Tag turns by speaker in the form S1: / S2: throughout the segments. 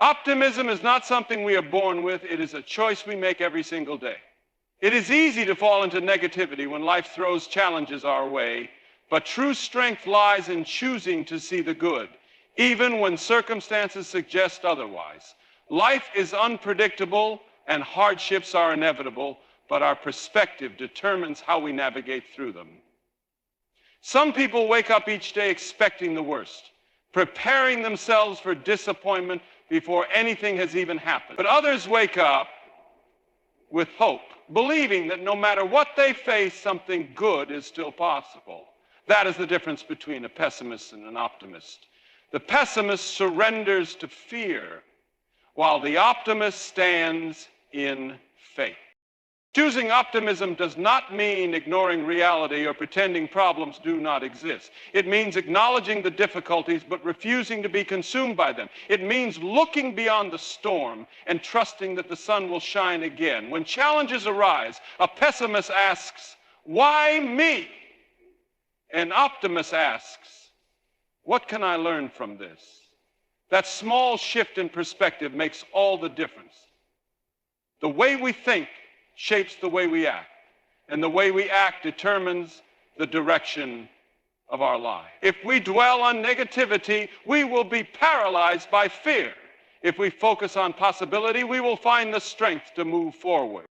S1: Optimism is not something we are born with. It is a choice we make every single day. It is easy to fall into negativity when life throws challenges our way, but true strength lies in choosing to see the good, even when circumstances suggest otherwise. Life is unpredictable and hardships are inevitable, but our perspective determines how we navigate through them. Some people wake up each day expecting the worst, preparing themselves for disappointment before anything has even happened. But others wake up with hope, believing that no matter what they face, something good is still possible. That is the difference between a pessimist and an optimist. The pessimist surrenders to fear, while the optimist stands in faith. Choosing optimism does not mean ignoring reality or pretending problems do not exist. It means acknowledging the difficulties but refusing to be consumed by them. It means looking beyond the storm and trusting that the sun will shine again. When challenges arise, a pessimist asks, "Why me?" An optimist asks, "What can I learn from this?" That small shift in perspective makes all the difference. The way we think shapes the way we act, and the way we act determines the direction of our life. If we dwell on negativity, we will be paralyzed by fear. If we focus on possibility, we will find the strength to move forward.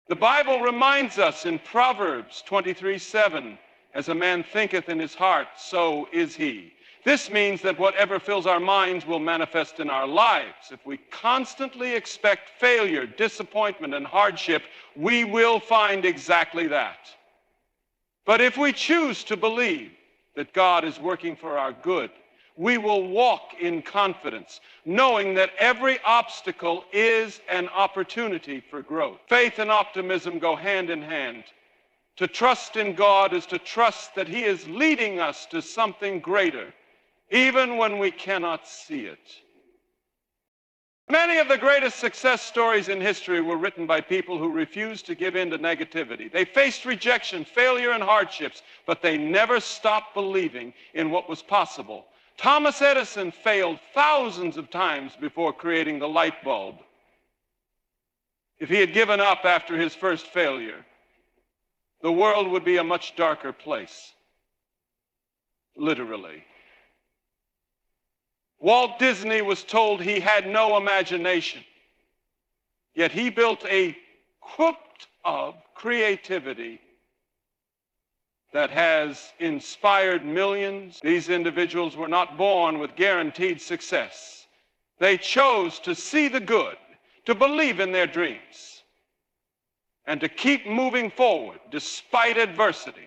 S1: The Bible reminds us in Proverbs 23:7, "As a man thinketh in his heart, so is he." This means that whatever fills our minds will manifest in our lives. If we constantly expect failure, disappointment, and hardship, we will find exactly that. But if we choose to believe that God is working for our good, we will walk in confidence, knowing that every obstacle is an opportunity for growth. Faith and optimism go hand in hand. To trust in God is to trust that He is leading us to something greater, even when we cannot see it. Many of the greatest success stories in history were written by people who refused to give in to negativity. They faced rejection, failure, and hardships, but they never stopped believing in what was possible. Thomas Edison failed thousands of times before creating the light bulb. If he had given up after his first failure, the world would be a much darker place, literally. Walt Disney was told he had no imagination, yet he built a quilt of creativity that has inspired millions. These individuals were not born with guaranteed success. They chose to see the good, to believe in their dreams, and to keep moving forward despite adversity.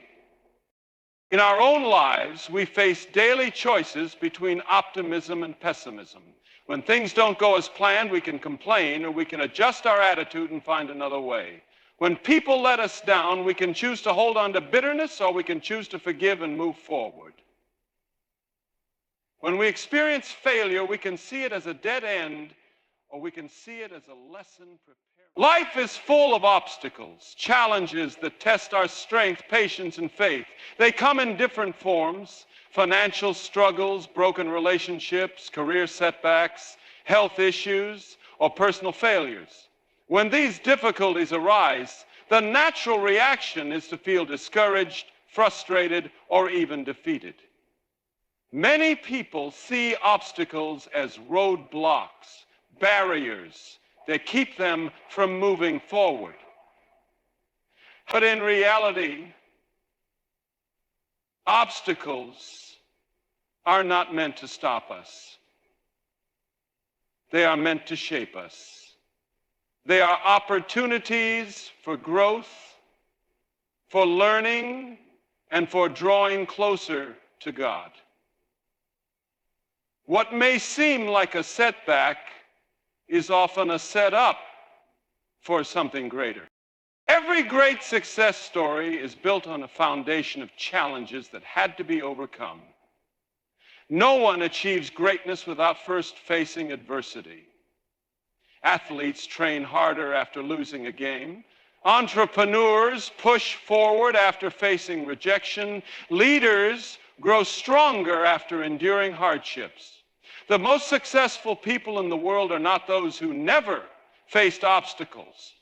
S1: In our own lives, we face daily choices between optimism and pessimism. When things don't go as planned, we can complain, or we can adjust our attitude and find another way. When people let us down, we can choose to hold on to bitterness, or we can choose to forgive and move forward. When we experience failure, we can see it as a dead end, or we can see it as a lesson prepared. Life is full of obstacles, challenges that test our strength, patience, and faith. They come in different forms: financial struggles, broken relationships, career setbacks, health issues, or personal failures. When these difficulties arise, the natural reaction is to feel discouraged, frustrated, or even defeated. Many people see obstacles as roadblocks, barriers that keep them from moving forward. But in reality, obstacles are not meant to stop us. They are meant to shape us. They are opportunities for growth, for learning, and for drawing closer to God. What may seem like a setback is often a setup for something greater. Every great success story is built on a foundation of challenges that had to be overcome. No one achieves greatness without first facing adversity. Athletes train harder after losing a game. Entrepreneurs push forward after facing rejection. Leaders grow stronger after enduring hardships. The most successful people in the world are not those who never faced obstacles,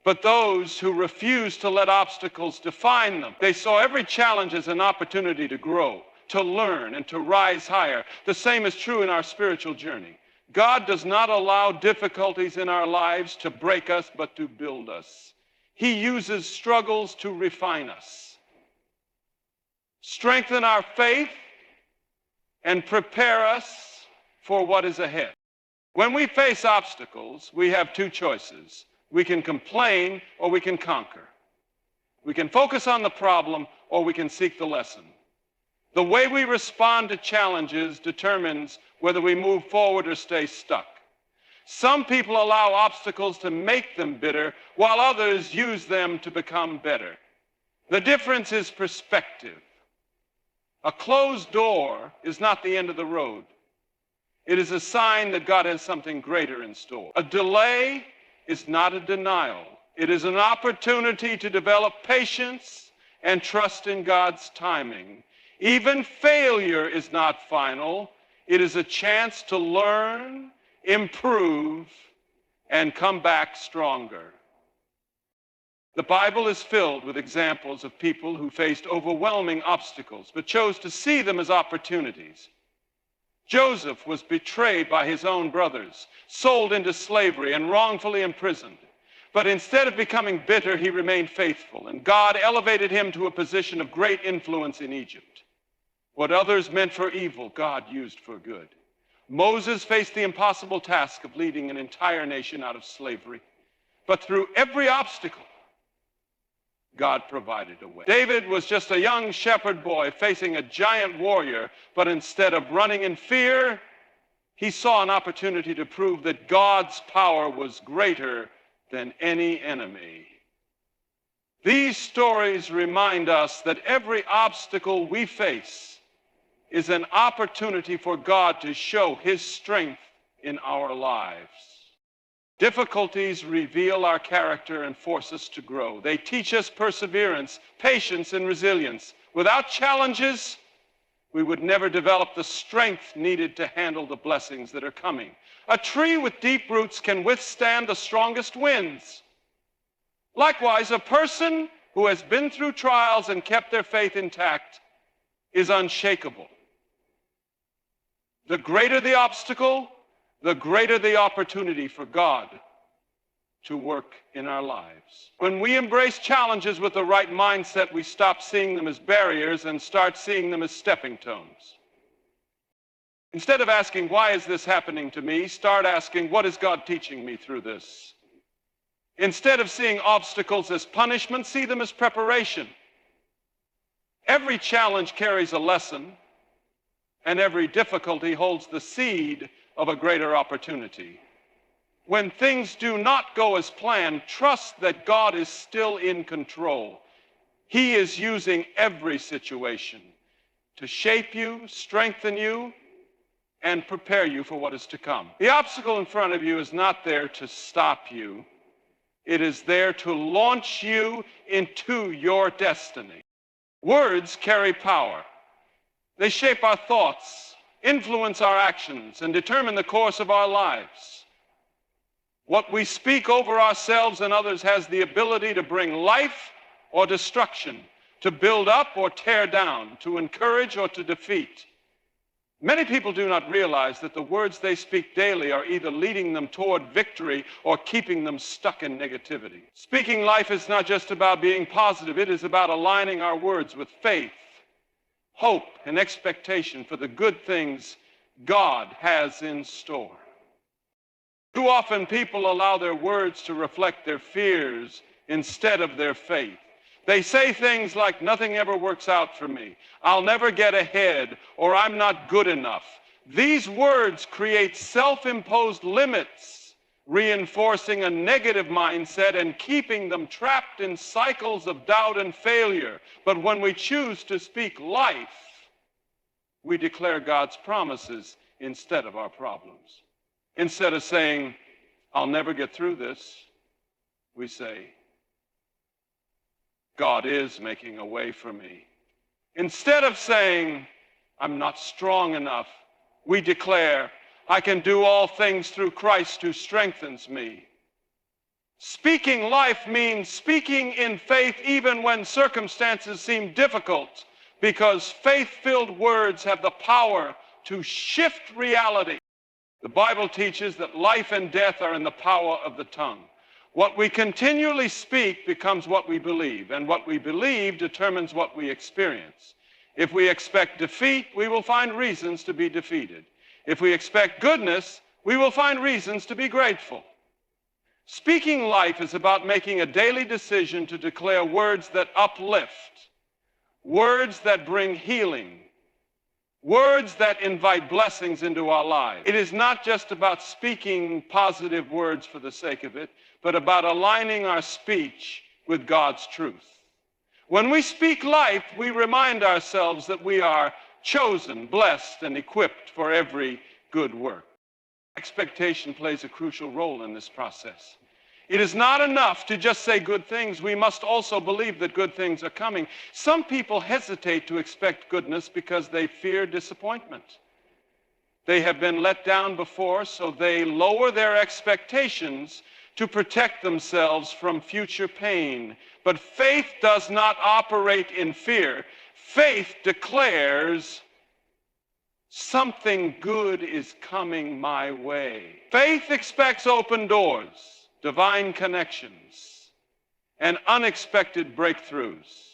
S1: but those who refuse to let obstacles define them. They saw every challenge as an opportunity to grow, to learn, and to rise higher. The same is true in our spiritual journey. God does not allow difficulties in our lives to break us, but to build us. He uses struggles to refine us, strengthen our faith, and prepare us for what is ahead. When we face obstacles, we have two choices. We can complain or we can conquer. We can focus on the problem or we can seek the lesson. The way we respond to challenges determines whether we move forward or stay stuck. Some people allow obstacles to make them bitter, while others use them to become better. The difference is perspective. A closed door is not the end of the road. It is a sign that God has something greater in store. A delay is not a denial. It is an opportunity to develop patience and trust in God's timing. Even failure is not final. It is a chance to learn, improve, and come back stronger. The Bible is filled with examples of people who faced overwhelming obstacles but chose to see them as opportunities. Joseph was betrayed by his own brothers, sold into slavery, and wrongfully imprisoned. But instead of becoming bitter, he remained faithful, and God elevated him to a position of great influence in Egypt. What others meant for evil, God used for good. Moses faced the impossible task of leading an entire nation out of slavery. But through every obstacle, God provided a way. David was just a young shepherd boy facing a giant warrior, but instead of running in fear, he saw an opportunity to prove that God's power was greater than any enemy. These stories remind us that every obstacle we face is an opportunity for God to show his strength in our lives. Difficulties reveal our character and force us to grow. They teach us perseverance, patience, and resilience. Without challenges, we would never develop the strength needed to handle the blessings that are coming. A tree with deep roots can withstand the strongest winds. Likewise, a person who has been through trials and kept their faith intact is unshakable. The greater the obstacle, the greater the opportunity for God to work in our lives. When we embrace challenges with the right mindset, we stop seeing them as barriers and start seeing them as stepping stones. Instead of asking, why is this happening to me? Start asking, what is God teaching me through this? Instead of seeing obstacles as punishment, see them as preparation. Every challenge carries a lesson, and every difficulty holds the seed of a greater opportunity. When things do not go as planned, trust that God is still in control. He is using every situation to shape you, strengthen you, and prepare you for what is to come. The obstacle in front of you is not there to stop you. It is there to launch you into your destiny. Words carry power. They shape our thoughts, influence our actions, and determine the course of our lives. What we speak over ourselves and others has the ability to bring life or destruction, to build up or tear down, to encourage or to defeat. Many people do not realize that the words they speak daily are either leading them toward victory or keeping them stuck in negativity. Speaking life is not just about being positive. It is about aligning our words with faith, hope, and expectation for the good things God has in store. Too often people allow their words to reflect their fears instead of their faith. They say things like, nothing ever works out for me, I'll never get ahead, or I'm not good enough. These words create self-imposed limits, reinforcing a negative mindset and keeping them trapped in cycles of doubt and failure. But when we choose to speak life, we declare God's promises instead of our problems. Instead of saying, I'll never get through this, we say, God is making a way for me. Instead of saying, I'm not strong enough, We declare, I can do all things through Christ who strengthens me. Speaking life means speaking in faith even when circumstances seem difficult, because faith-filled words have the power to shift reality. The Bible teaches that life and death are in the power of the tongue. What we continually speak becomes what we believe, and what we believe determines what we experience. If we expect defeat, we will find reasons to be defeated. If we expect goodness, we will find reasons to be grateful. Speaking life is about making a daily decision to declare words that uplift, words that bring healing, words that invite blessings into our lives. It is not just about speaking positive words for the sake of it, but about aligning our speech with God's truth. When we speak life, we remind ourselves that we are chosen, blessed, and equipped for every good work. Expectation plays a crucial role in this process. It is not enough to just say good things. We must also believe that good things are coming. Some people hesitate to expect goodness because they fear disappointment. They have been let down before, so they lower their expectations to protect themselves from future pain. But faith does not operate in fear. Faith declares, something good is coming my way. Faith expects open doors, divine connections, and unexpected breakthroughs.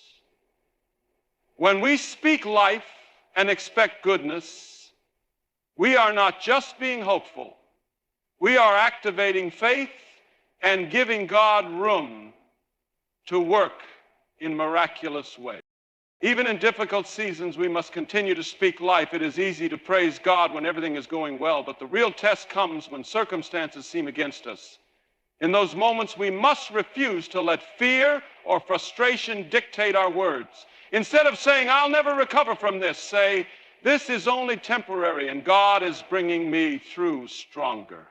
S1: When we speak life and expect goodness, we are not just being hopeful. We are activating faith and giving God room to work in miraculous ways. Even in difficult seasons, we must continue to speak life. It is easy to praise God when everything is going well, but the real test comes when circumstances seem against us. In those moments, we must refuse to let fear or frustration dictate our words. Instead of saying, I'll never recover from this, say, this is only temporary and God is bringing me through stronger.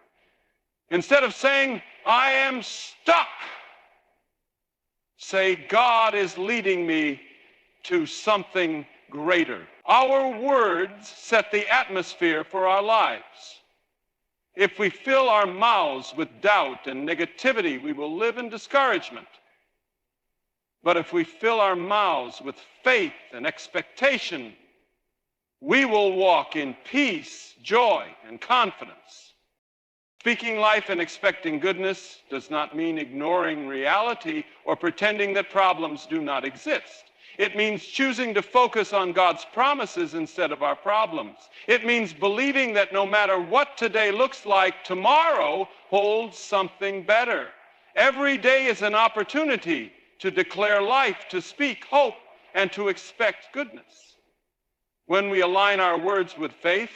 S1: Instead of saying, I am stuck, say, God is leading me to something greater. Our words set the atmosphere for our lives. If we fill our mouths with doubt and negativity, we will live in discouragement. But if we fill our mouths with faith and expectation, we will walk in peace, joy, and confidence. Speaking life and expecting goodness does not mean ignoring reality or pretending that problems do not exist. It means choosing to focus on God's promises instead of our problems. It means believing that no matter what today looks like, tomorrow holds something better. Every day is an opportunity to declare life, to speak hope, and to expect goodness. When we align our words with faith,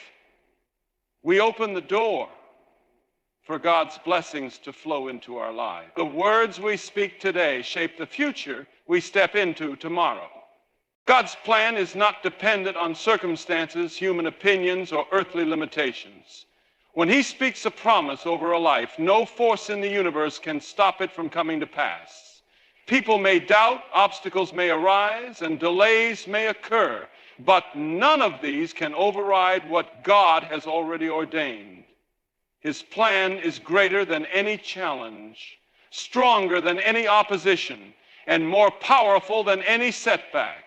S1: we open the door for God's blessings to flow into our lives. The words we speak today shape the future we step into tomorrow. God's plan is not dependent on circumstances, human opinions, or earthly limitations. When He speaks a promise over a life, no force in the universe can stop it from coming to pass. People may doubt, obstacles may arise, and delays may occur, but none of these can override what God has already ordained. His plan is greater than any challenge, stronger than any opposition, and more powerful than any setback.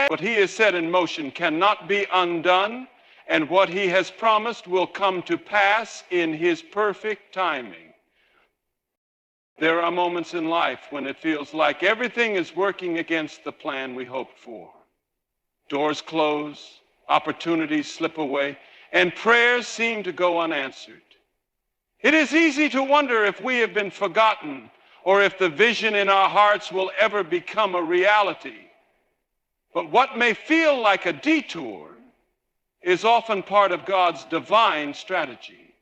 S1: What He has set in motion cannot be undone, and what He has promised will come to pass in His perfect timing. There are moments in life when it feels like everything is working against the plan we hoped for. Doors close, opportunities slip away, and prayers seem to go unanswered. It is easy to wonder if we have been forgotten or if the vision in our hearts will ever become a reality. But what may feel like a detour is often part of God's divine strategy.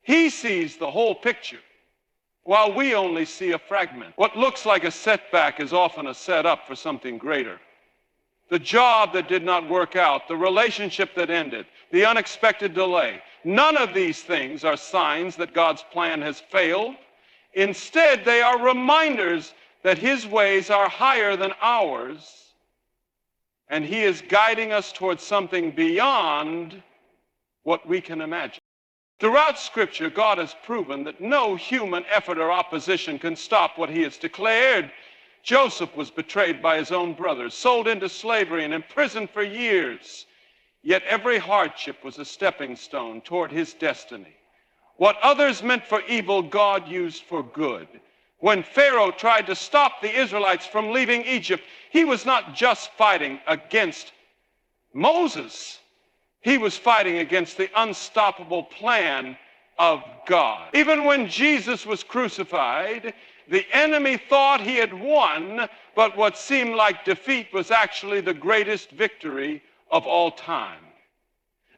S1: He sees the whole picture, while we only see a fragment. What looks like a setback is often a setup for something greater. The job that did not work out, the relationship that ended, the unexpected delay, none of these things are signs that God's plan has failed. Instead, they are reminders that His ways are higher than ours, and he is guiding us towards something beyond what we can imagine. Throughout Scripture, God has proven that no human effort or opposition can stop what he has declared. Joseph was betrayed by his own brothers, sold into slavery, and imprisoned for years. Yet every hardship was a stepping stone toward his destiny. What others meant for evil, God used for good. When Pharaoh tried to stop the Israelites from leaving Egypt, he was not just fighting against Moses. He was fighting against the unstoppable plan of God. Even when Jesus was crucified, the enemy thought he had won, but what seemed like defeat was actually the greatest victory of all time.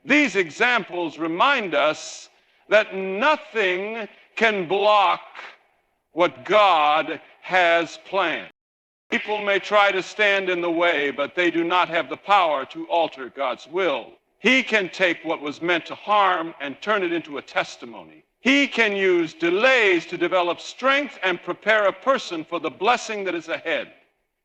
S1: These examples remind us that nothing can block what God has planned. People may try to stand in the way, but they do not have the power to alter God's will. He can take what was meant to harm and turn it into a testimony. He can use delays to develop strength and prepare a person for the blessing that is ahead.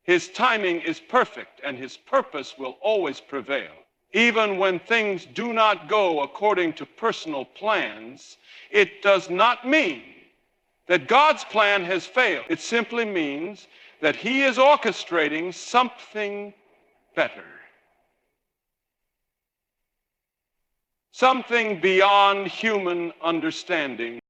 S1: His timing is perfect, and his purpose will always prevail. Even when things do not go according to personal plans, it does not mean that God's plan has failed. It simply means that he is orchestrating something better. Something beyond human understanding.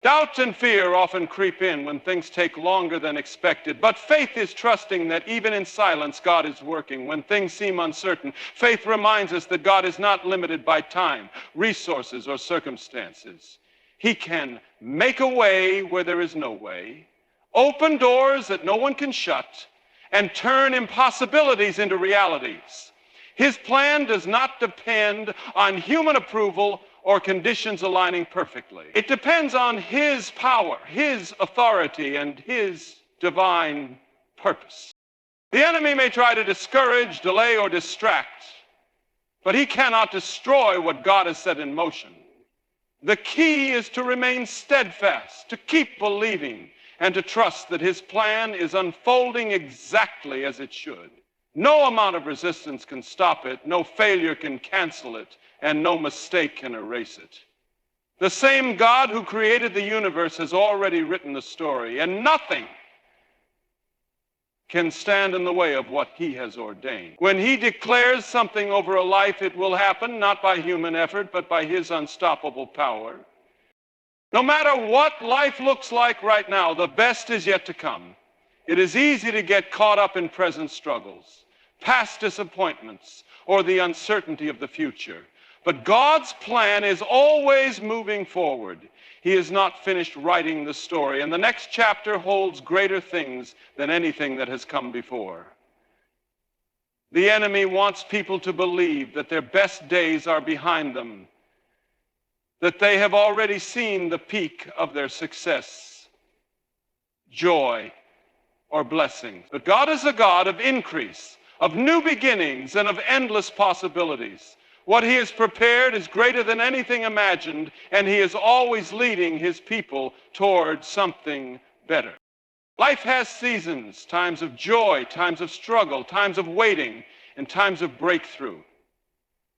S1: Doubt and fear often creep in when things take longer than expected, but faith is trusting that even in silence, God is working. When things seem uncertain, faith reminds us that God is not limited by time, resources, or circumstances. He can make a way where there is no way, open doors that no one can shut, and turn impossibilities into realities. His plan does not depend on human approval or conditions aligning perfectly. It depends on his power, his authority, and his divine purpose. The enemy may try to discourage, delay, or distract, but he cannot destroy what God has set in motion. The key is to remain steadfast, to keep believing, and to trust that his plan is unfolding exactly as it should. No amount of resistance can stop it, no failure can cancel it, and no mistake can erase it. The same God who created the universe has already written the story, and nothing can stand in the way of what he has ordained. When he declares something over a life, it will happen not by human effort, but by his unstoppable power. No matter what life looks like right now, the best is yet to come. It is easy to get caught up in present struggles, past disappointments, or the uncertainty of the future. But God's plan is always moving forward. He is not finished writing the story, and the next chapter holds greater things than anything that has come before. The enemy wants people to believe that their best days are behind them, that they have already seen the peak of their success, joy, or blessings. But God is a God of increase, of new beginnings, and of endless possibilities. What he has prepared is greater than anything imagined, and he is always leading his people toward something better. Life has seasons, times of joy, times of struggle, times of waiting, and times of breakthrough.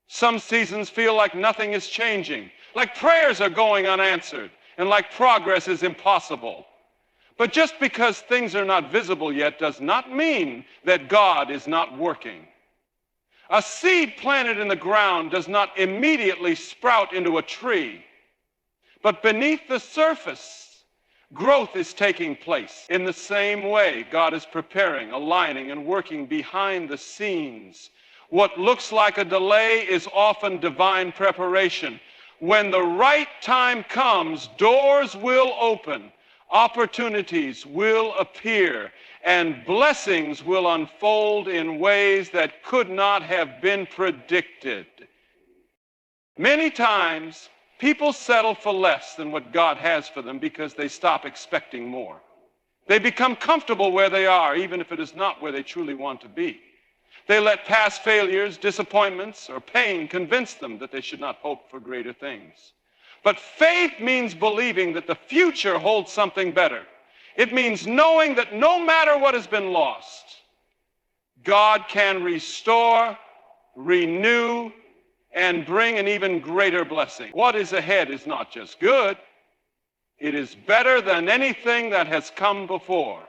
S1: Some seasons feel like nothing is changing, like prayers are going unanswered, and like progress is impossible. But just because things are not visible yet does not mean that God is not working. A seed planted in the ground does not immediately sprout into a tree, but beneath the surface, growth is taking place. In the same way, God is preparing, aligning, and working behind the scenes. What looks like a delay is often divine preparation. When the right time comes, doors will open, opportunities will appear, and blessings will unfold in ways that could not have been predicted. Many times, people settle for less than what God has for them because they stop expecting more. They become comfortable where they are, even if it is not where they truly want to be. They let past failures, disappointments, or pain convince them that they should not hope for greater things. But faith means believing that the future holds something better. It means knowing that no matter what has been lost, God can restore, renew, and bring an even greater blessing. What is ahead is not just good, it is better than anything that has come before.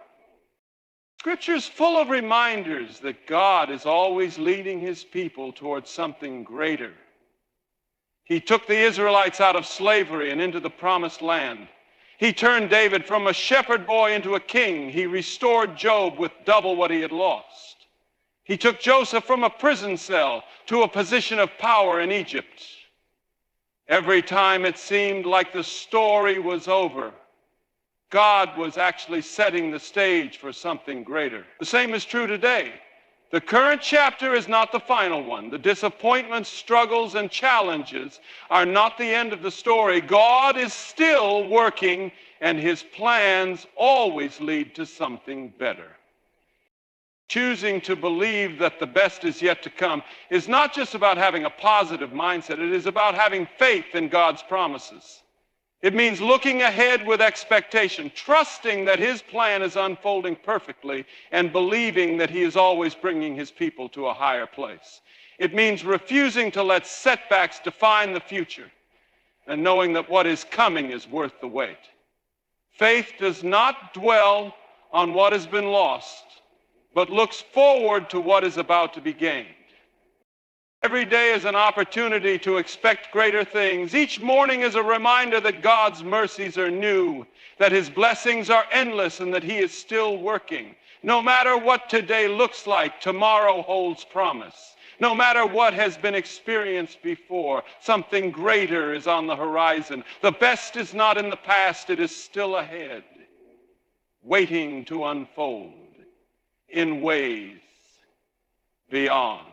S1: Scripture's full of reminders that God is always leading his people towards something greater. He took the Israelites out of slavery and into the promised land. He turned David from a shepherd boy into a king. He restored Job with double what he had lost. He took Joseph from a prison cell to a position of power in Egypt. Every time it seemed like the story was over, God was actually setting the stage for something greater. The same is true today. The current chapter is not the final one. The disappointments, struggles, and challenges are not the end of the story. God is still working, and his plans always lead to something better. Choosing to believe that the best is yet to come is not just about having a positive mindset. It is about having faith in God's promises. It means looking ahead with expectation, trusting that his plan is unfolding perfectly, and believing that he is always bringing his people to a higher place. It means refusing to let setbacks define the future, and knowing that what is coming is worth the wait. Faith does not dwell on what has been lost, but looks forward to what is about to be gained. Every day is an opportunity to expect greater things. Each morning is a reminder that God's mercies are new, that his blessings are endless, and that he is still working. No matter what today looks like, tomorrow holds promise. No matter what has been experienced before, something greater is on the horizon. The best is not in the past, it is still ahead, waiting to unfold in ways beyond.